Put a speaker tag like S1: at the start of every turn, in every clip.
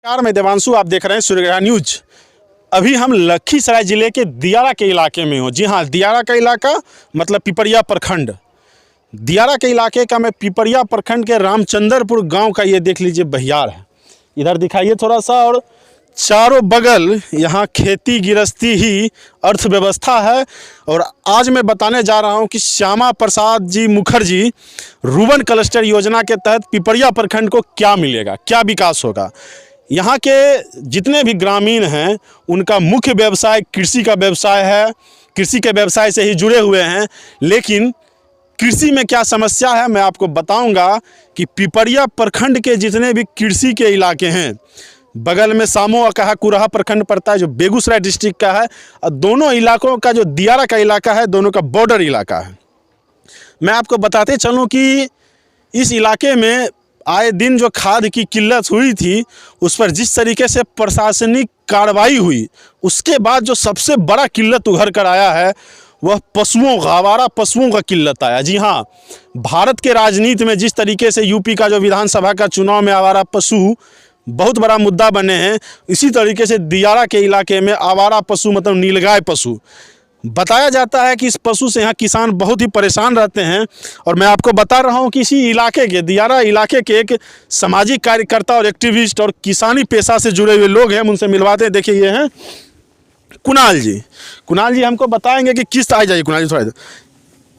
S1: नमस्कार, मैं देवांशु। आप देख रहे हैं सूर्यग्रह न्यूज। अभी हम लखीसराय जिले के दियारा के इलाके में हो। जी हाँ, दियारा का इलाका मतलब पिपरिया प्रखंड। दियारा के इलाके का मैं पिपरिया प्रखंड के रामचंद्रपुर गांव का ये देख लीजिए बहियार है। इधर दिखाइए थोड़ा सा। और चारों बगल यहाँ खेती गृहस्थी ही अर्थव्यवस्था है। और आज मैं बताने जा रहा हूँ कि श्यामा प्रसाद जी मुखर्जी रूबन क्लस्टर योजना के तहत पिपरिया प्रखंड को क्या मिलेगा, क्या विकास होगा। यहाँ के जितने भी ग्रामीण हैं उनका मुख्य व्यवसाय कृषि का व्यवसाय है। कृषि के व्यवसाय से ही जुड़े हुए हैं। लेकिन कृषि में क्या समस्या है मैं आपको बताऊंगा कि पिपरिया प्रखंड के जितने भी कृषि के इलाके हैं, बगल में सामो अकाहा कुराहा प्रखंड पड़ता है जो बेगूसराय डिस्ट्रिक्ट का है, और दोनों इलाकों का जो दियारा का इलाका है दोनों का बॉर्डर इलाका है। मैं आपको बताते चलूँ कि इस इलाके में आए दिन जो खाद की किल्लत हुई थी उस पर जिस तरीके से प्रशासनिक कार्रवाई हुई, उसके बाद जो सबसे बड़ा किल्लत उभर कर आया है वह पशुओं का, आवारा पशुओं का किल्लत आया। जी हाँ, भारत के राजनीति में जिस तरीके से यूपी का जो विधानसभा का चुनाव में आवारा पशु बहुत बड़ा मुद्दा बने हैं, इसी तरीके से दियारा के इलाके में आवारा पशु मतलब नीलगाय पशु बताया जाता है कि इस पशु से यहाँ किसान बहुत ही परेशान रहते हैं। और मैं आपको बता रहा हूँ कि इसी इलाके के दियारा इलाके के एक सामाजिक कार्यकर्ता और एक्टिविस्ट और किसानी पेशा से जुड़े हुए लोग हैं, हम उनसे मिलवाते हैं। देखिए, ये हैं कुणाल जी। कुणाल जी हमको बताएंगे कि किस आ जाइए कुणाल जी थोड़ा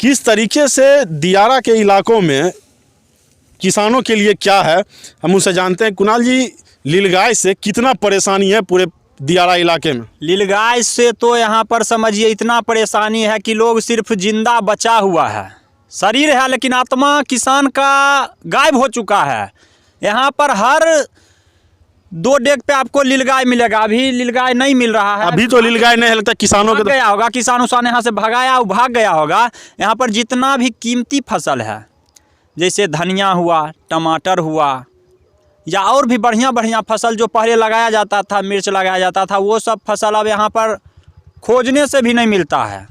S1: किस तरीके से दियारा के इलाकों में किसानों के लिए क्या है, हम उनसे जानते हैं। कुणाल जी, नीलगाय से कितना परेशानी है पूरे दियारा इलाके में?
S2: नीलगाय से तो यहाँ पर समझिए इतना परेशानी है कि लोग सिर्फ जिंदा बचा हुआ है, शरीर है लेकिन आत्मा किसान का गायब हो चुका है। यहाँ पर हर 2 डेग पे आपको नीलगाय मिलेगा। अभी नीलगाय नहीं मिल रहा है।
S1: अभी तो नीलगाय नहीं लगता किसानों के
S2: गया होगा, किसान उसान यहाँ से भगाया भाग गया होगा। यहाँ पर जितना भी कीमती फसल है जैसे धनिया हुआ, टमाटर हुआ, या और भी बढ़िया फसल जो पहले लगाया जाता था, मिर्च लगाया जाता था, वो सब फसल अब यहाँ पर खोजने से भी नहीं मिलता है।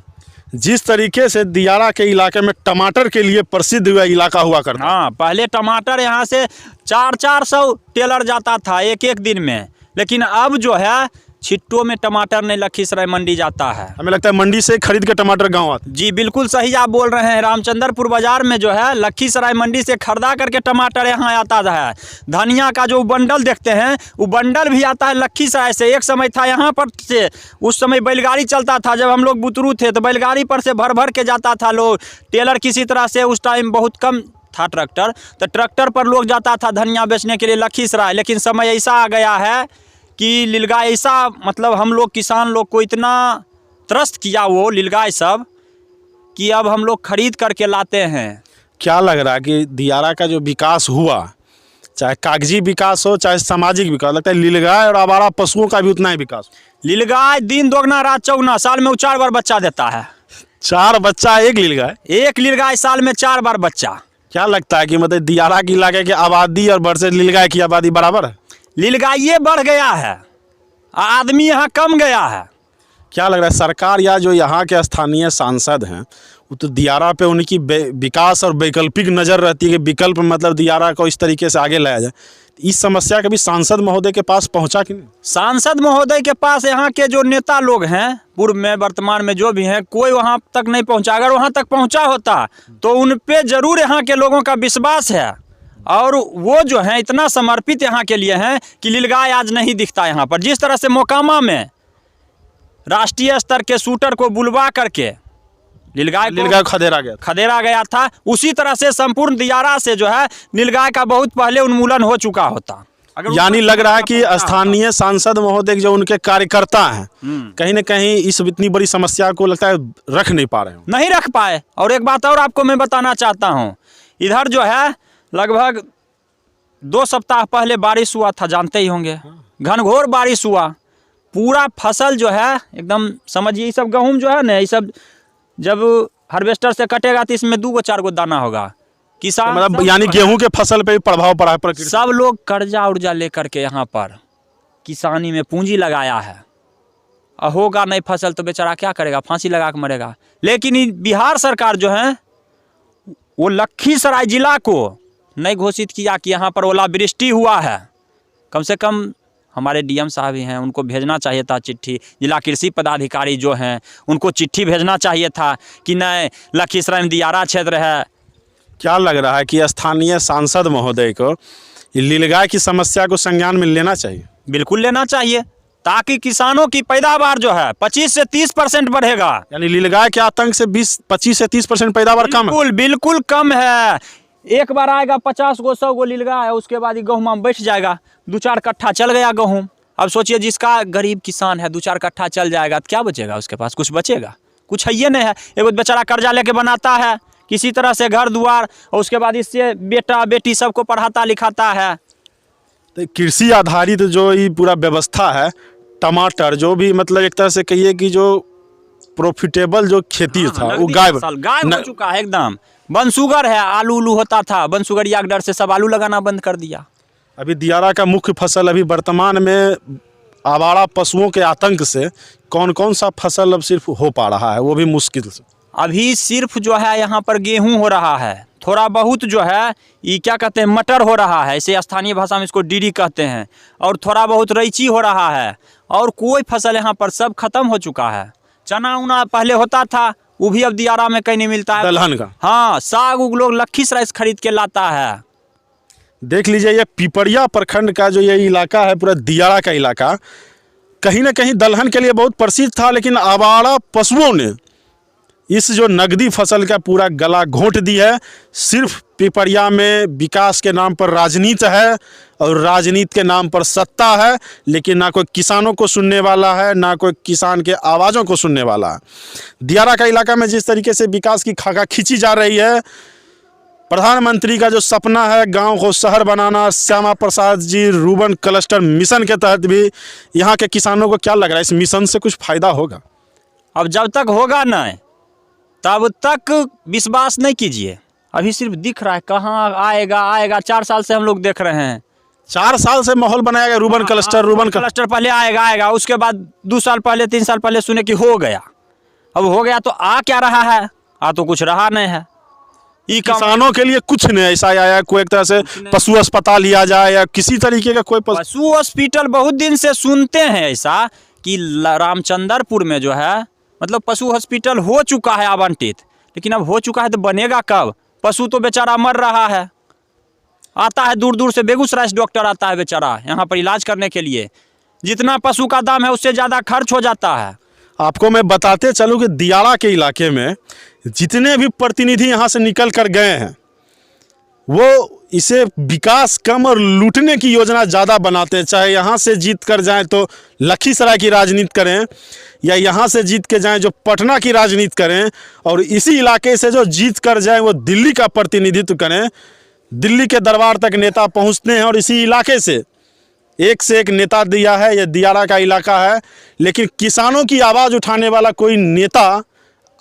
S1: जिस तरीके से दियारा के इलाके में टमाटर के लिए प्रसिद्ध हुआ इलाका हुआ करता।
S2: हाँ, पहले टमाटर यहाँ से 400 टेलर जाता था एक दिन में, लेकिन अब जो है छिट्टों में टमाटर नहीं लखीसराय मंडी जाता है।
S1: हमें लगता है मंडी से खरीद के टमाटर गाँव आते।
S2: जी बिल्कुल सही आप बोल रहे हैं। रामचंद्रपुर बाजार में जो है लखीसराय मंडी से खरीदा करके टमाटर यहाँ आता है। धनिया का जो बंडल देखते हैं वो बंडल भी आता है लखीसराय से। एक समय था यहाँ पर से, उस समय बैलगाड़ी चलता था, जब हम लोग बुतरू थे तो बैलगाड़ी पर से भर के जाता था लोग। टेलर किसी तरह से, उस टाइम बहुत कम था ट्रैक्टर, तो ट्रैक्टर पर लोग जाता था धनिया बेचने के लिए लखीसराय। लेकिन समय ऐसा आ गया है कि नीलगाय ऐसा मतलब हम लोग किसान लोग को इतना त्रस्त किया वो नीलगाय सब कि अब हम लोग खरीद करके लाते हैं।
S1: क्या लग रहा है कि दियारा का जो विकास हुआ, चाहे कागजी विकास हो चाहे सामाजिक विकास, लगता है नीलगाय और आवारा पशुओं का भी उतना ही विकास?
S2: नीलगाय दिन दोगुना रात चौगुना, साल में वो 4 बार बच्चा देता है।
S1: 4 बच्चा एक नीलगाय?
S2: एक नीलगाय साल में 4 बार बच्चा।
S1: क्या लगता है कि मतलब दियारा के इलाके की आबादी और वर्सेस नीलगाय की आबादी बराबर है?
S2: नीलगाय ये बढ़ गया है, आदमी यहाँ कम गया है।
S1: क्या लग रहा है सरकार या जो यहाँ के स्थानीय सांसद हैं वो तो दियारा पे उनकी विकास और वैकल्पिक नज़र रहती है कि विकल्प मतलब दियारा को इस तरीके से आगे लाया जाए। इस समस्या कभी सांसद महोदय के पास पहुँचा कि नहीं?
S2: सांसद महोदय के पास यहाँ के जो नेता लोग हैं पूर्व में वर्तमान में जो भी हैं, कोई वहाँ तक नहीं पहुँचा। अगर वहाँ तक पहुँचा होता तो उन पे जरूर यहाँ के लोगों का विश्वास है, और वो जो है इतना समर्पित यहाँ के लिए हैं कि नीलगाय आज नहीं दिखता यहाँ पर। जिस तरह से मोकामा में राष्ट्रीय स्तर के शूटर को बुलवा करके नीलगाय खदेरा गया था, उसी तरह से संपूर्ण दियारा से जो है नीलगाय का बहुत पहले उन्मूलन हो चुका होता।
S1: यानी लग रहा है कि स्थानीय सांसद महोदय जो उनके कार्यकर्ता हैं कहीं न कहीं इस इतनी बड़ी समस्या को लगता है रख नहीं पा रहे हैं,
S2: नहीं रख पाए। और एक बात और आपको मैं बताना चाहता हूँ, इधर जो है लगभग 2 सप्ताह पहले बारिश हुआ था, जानते ही होंगे, घनघोर बारिश हुआ। पूरा फसल जो है एकदम समझिए, ये सब गेहूँ जो है ना, ये सब जब हार्वेस्टर से कटेगा तो इसमें 2-4 दाना होगा। किसान
S1: मतलब यानी गेहूं के फसल पे प्रभाव पड़ा है प्रकृति।
S2: सब लोग कर्जा उर्जा लेकर के यहाँ पर किसानी में पूंजी लगाया है, होगा नहीं फसल तो बेचारा क्या करेगा, फांसी लगा के मरेगा। लेकिन बिहार सरकार जो है वो लखीसराय जिला को नहीं घोषित किया कि यहाँ पर ओलावृष्टि हुआ है। कम से कम हमारे डीएम साहब ही हैं, उनको भेजना चाहिए था चिट्ठी। जिला कृषि पदाधिकारी जो हैं उनको चिट्ठी भेजना चाहिए था कि नहीं, लखीसराय में दियारा क्षेत्र है।
S1: क्या लग रहा है कि स्थानीय सांसद महोदय को ये नीलगाय की समस्या को संज्ञान में लेना चाहिए?
S2: बिल्कुल लेना चाहिए, ताकि किसानों की पैदावार जो है 25 से 30% बढ़ेगा।
S1: यानी नीलगाय के आतंक से 25 से 30% पैदावार कम है।
S2: बिल्कुल बिल्कुल कम है। एक बार आएगा 50 गो 100 गो नीलगाय, उसके बाद ही गेहूँ में बैठ जाएगा, 2-4 कट्ठा चल गया गेहूँ। अब सोचिए जिसका गरीब किसान है 2-4 कट्ठा चल जाएगा तो क्या बचेगा उसके पास? कुछ बचेगा? कुछ है ही नहीं है। एगो बेचारा कर्जा लेके बनाता है किसी तरह से घर द्वार, और उसके बाद इससे बेटा बेटी सबको पढ़ाता लिखाता है।
S1: तो कृषि आधारित जो ये पूरा व्यवस्था है, टमाटर जो भी मतलब एक तरह से कहिए कि जो प्रॉफिटेबल जो खेती था वो गायब
S2: हो चुका है एकदम। बनसुगर है, आलू उलू होता था, बनसुगरिया के डर से सब आलू लगाना बंद कर दिया।
S1: अभी दियारा का मुख्य फसल अभी वर्तमान में आवारा पशुओं के आतंक से कौन कौन सा फसल अब सिर्फ हो पा रहा है, वो भी मुश्किल से?
S2: अभी सिर्फ जो है यहाँ पर गेहूं हो रहा है, थोड़ा बहुत जो है ये क्या कहते हैं मटर हो रहा है, इसे स्थानीय भाषा में इसको डीडी कहते हैं, और थोड़ा बहुत रैंची हो रहा है, और कोई फसल यहाँ पर सब खत्म हो चुका है। चना उना पहले होता था, वो भी अब दियारा में कहीं नहीं मिलता है।
S1: दलहन का
S2: हाँ, साग लोग लखीसराय से खरीद के लाता है।
S1: देख लीजिए ये पिपरिया प्रखंड का जो ये इलाका है, पूरा दियारा का इलाका कहीं ना कहीं दलहन के लिए बहुत प्रसिद्ध था, लेकिन आवारा पशुओं ने इस जो नगदी फसल का पूरा गला घोंट दी है। सिर्फ पिपरिया में विकास के नाम पर राजनीति है और राजनीति के नाम पर सत्ता है, लेकिन ना कोई किसानों को सुनने वाला है, ना कोई किसान के आवाज़ों को सुनने वाला है। दियारा का इलाका में जिस तरीके से विकास की खाका खींची जा रही है, प्रधानमंत्री का जो सपना है गांव को शहर बनाना, Shyama Prasad ji Ruben cluster mission के तहत भी यहाँ के किसानों को क्या लग रहा है इस मिशन से कुछ फ़ायदा होगा?
S2: अब जब तक होगा नहीं तब तक विश्वास नहीं कीजिए। अभी सिर्फ दिख रहा है, कहाँ आएगा। 4 साल से हम लोग देख रहे हैं,
S1: 4 साल से माहौल बनाया गया। रूबन क्लस्टर
S2: पहले आएगा, उसके बाद 2 साल पहले 3 साल पहले सुने कि हो गया। अब हो गया तो आ क्या रहा है? आ तो कुछ रहा नहीं है।
S1: किसानों के लिए कुछ नहीं ऐसा आया, कोई एक तरह से पशु अस्पताल लिया जाए या किसी तरीके का कोई
S2: पशु हॉस्पिटल बहुत दिन से सुनते हैं ऐसा कि रामचंद्रपुर में जो है मतलब पशु हॉस्पिटल हो चुका है आवंटित, लेकिन अब हो चुका है तो बनेगा कब? पशु तो बेचारा मर रहा है। आता है दूर दूर से, बेगूसराय से डॉक्टर आता है बेचारा यहाँ पर इलाज करने के लिए। जितना पशु का दाम है उससे ज़्यादा खर्च हो जाता है।
S1: आपको मैं बताते चलूँ कि दियारा के इलाके में जितने भी प्रतिनिधि यहाँ से निकल कर गए हैं, वो इसे विकास कम और लूटने की योजना ज़्यादा बनाते हैं। चाहे यहाँ से जीत कर जाएं तो लखीसराय की राजनीति करें, या यहाँ से जीत के जाएं जो पटना की राजनीति करें, और इसी इलाके से जो जीत कर जाएं वो दिल्ली का प्रतिनिधित्व करें। दिल्ली के दरबार तक नेता पहुँचते हैं और इसी इलाके से एक नेता दिया है। ये दियारा का इलाका है, लेकिन किसानों की आवाज़ उठाने वाला कोई नेता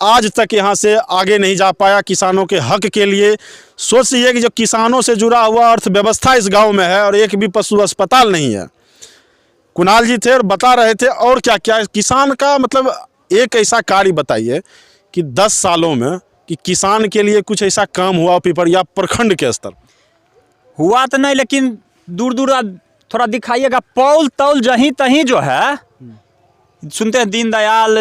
S1: आज तक यहाँ से आगे नहीं जा पाया किसानों के हक के लिए। सोचिए कि जो किसानों से जुड़ा हुआ अर्थव्यवस्था इस गांव में है और एक भी पशु अस्पताल नहीं है। कुणाल जी थे और बता रहे थे, और क्या क्या किसान का मतलब एक ऐसा कार्य बताइए कि 10 सालों में कि किसान के लिए कुछ ऐसा काम हुआ पिपरिया प्रखंड के स्तर
S2: हुआ तो नहीं, लेकिन दूर दूर थोड़ा दिखाइएगा। पौल तौल जहीं तहीं जो है सुनते हैं दीनदयाल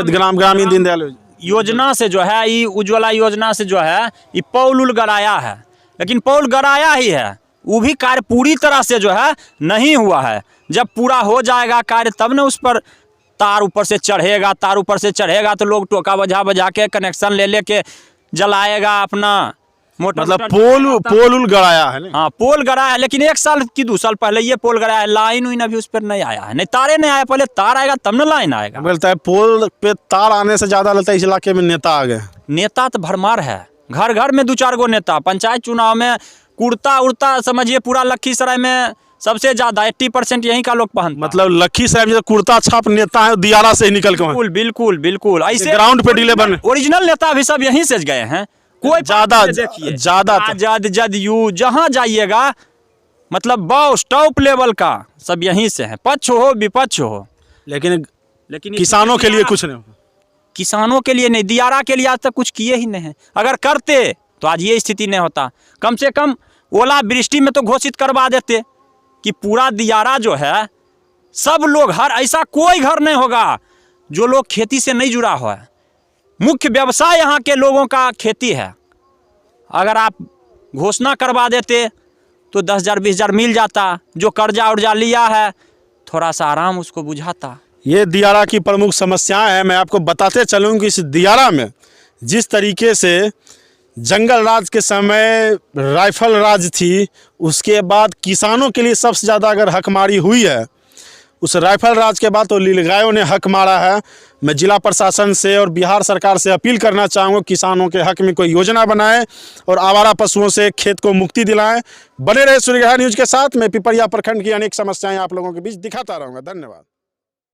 S1: ग्रामीण दीनदयाल
S2: योजना से जो है, ये उज्ज्वला योजना से जो है ये पौल उल गड़ाया है, लेकिन पौल गड़ाया ही है, वो भी कार्य पूरी तरह से जो है नहीं हुआ है। जब पूरा हो जाएगा कार्य तब न उस पर तार ऊपर से चढ़ेगा तो लोग टोका बजा के कनेक्शन ले लेके जलाएगा अपना मोटर।
S1: मतलब पोल गड़ाया है ना?
S2: हाँ, पोल गड़ा है, लेकिन 1 साल की 2 साल पहले ये पोल गड़ा है। लाइन उइन अभी उस पर नहीं आया है, नहीं तारे नहीं आया। पहले तार आएगा तब न लाइन आएगा।
S1: बोलता है पोल पे तार आने से ज़्यादा लगता है इस इलाके में नेता आ गए।
S2: नेता तो भरमार है, घर घर में 2-4 गो नेता। पंचायत चुनाव में कुर्ता उड़ता समझिए पूरा लखीसराय में सबसे ज़्यादा 80% यहीं का लोग पहनता।
S1: मतलब लखीसराय में कुर्ता छाप नेता है दियारा से ही निकल के।
S2: बिल्कुल ऐसे
S1: ग्राउंड पे डीले बने।
S2: ओरिजिनल नेता भी सब यहीं से गए हैं। कोई
S1: ज़्यादा
S2: जदयू जहाँ जाइएगा मतलब बॉस टॉप लेवल का सब यहीं से है, पक्ष हो विपक्ष हो।
S1: लेकिन किसानों के लिए कुछ नहीं,
S2: किसानों के लिए नहीं, दियारा के लिए आज तक कुछ किए ही नहीं है। अगर करते तो आज ये स्थिति नहीं होता। कम से कम ओला वृष्टि में तो घोषित करवा देते कि पूरा दियारा जो है सब लोग, हर ऐसा कोई घर नहीं होगा जो लोग खेती से नहीं जुड़ा हुआ है। मुख्य व्यवसाय यहाँ के लोगों का खेती है। अगर आप घोषणा करवा देते तो 10,000 20,000 मिल जाता, जो कर्जा उर्जा लिया है थोड़ा सा आराम उसको बुझाता।
S1: ये दियारा की प्रमुख समस्याएं हैं। मैं आपको बताते चलूँ कि इस दियारा में जिस तरीके से जंगल राज के समय राइफल राज थी, उसके बाद किसानों के लिए सबसे ज़्यादा अगर हकमारी हुई है उस राइफल राज के बाद तो नीलगायों ने हक मारा है। मैं जिला प्रशासन से और बिहार सरकार से अपील करना चाहूँगा, किसानों के हक में कोई योजना बनाए और आवारा पशुओं से खेत को मुक्ति दिलाएं। बने रहे सूर्यग्रहण न्यूज़ के साथ। मैं पिपरिया प्रखंड की अनेक समस्याएं आप लोगों के बीच दिखाता रहूँगा। धन्यवाद।